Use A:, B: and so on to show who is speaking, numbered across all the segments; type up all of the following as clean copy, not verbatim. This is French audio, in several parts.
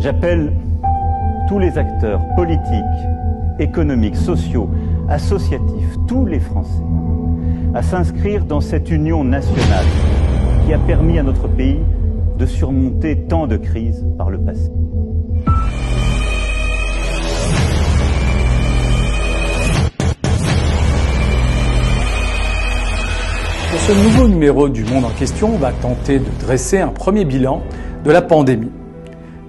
A: J'appelle tous les acteurs politiques, économiques, sociaux, associatifs, tous les Français, à s'inscrire dans cette union nationale qui a permis à notre pays de surmonter tant de crises par le passé.
B: Pour ce nouveau numéro du Monde en question, on va tenter de dresser un premier bilan de la pandémie.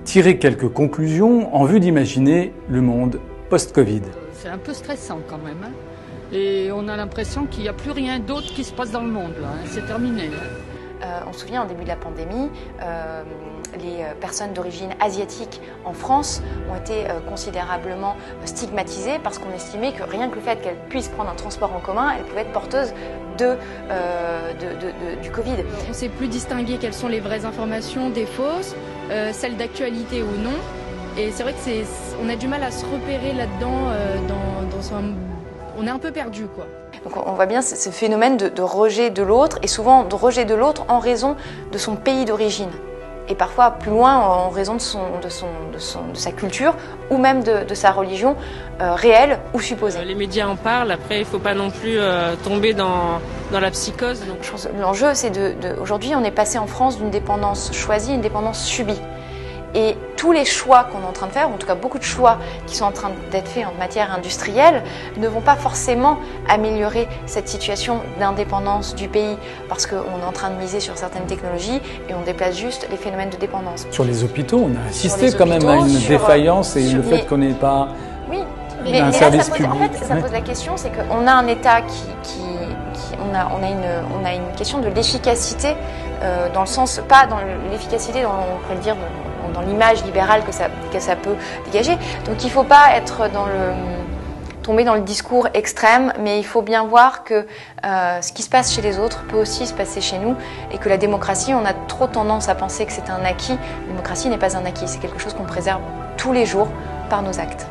B: Tirer quelques conclusions en vue d'imaginer le monde post-Covid.
C: C'est un peu stressant quand même. Hein. Et on a l'impression qu'il n'y a plus rien d'autre qui se passe dans le monde. Là, hein. C'est terminé. Hein.
D: On se souvient, au début de la pandémie, les personnes d'origine asiatique en France ont été considérablement stigmatisées parce qu'on estimait que rien que le fait qu'elles puissent prendre un transport en commun, elles pouvaient être porteuses du Covid.
E: On ne sait plus distinguer quelles sont les vraies informations des fausses, celles d'actualité ou non. Et c'est vrai que on a du mal à se repérer là-dedans. On est un peu perdu, quoi.
D: Donc on voit bien ce phénomène de rejet de l'autre, et souvent de rejet de l'autre en raison de son pays d'origine. Et parfois plus loin en raison de sa culture ou même de sa religion réelle ou supposée.
F: Les médias en parlent, après il ne faut pas non plus tomber dans la psychose. Donc.
D: Je pense que l'enjeu, c'est aujourd'hui on est passé en France d'une dépendance choisie à une dépendance subie. Et tous les choix qu'on est en train de faire, ou en tout cas beaucoup de choix qui sont en train d'être faits en matière industrielle, ne vont pas forcément améliorer cette situation d'indépendance du pays, parce qu'on est en train de miser sur certaines technologies et on déplace juste les phénomènes de dépendance.
B: Sur les hôpitaux, on a assisté quand même à une défaillance et le fait qu'on n'ait pas un service public.
D: En fait, ça pose la question, c'est qu'on a un État on a une question de l'efficacité, dans le sens, pas dans l'efficacité, on pourrait le dire, dans l'image libérale que ça peut dégager. Donc il ne faut pas être tomber dans le discours extrême, mais il faut bien voir que ce qui se passe chez les autres peut aussi se passer chez nous, et que la démocratie, on a trop tendance à penser que c'est un acquis. La démocratie n'est pas un acquis, c'est quelque chose qu'on préserve tous les jours par nos actes.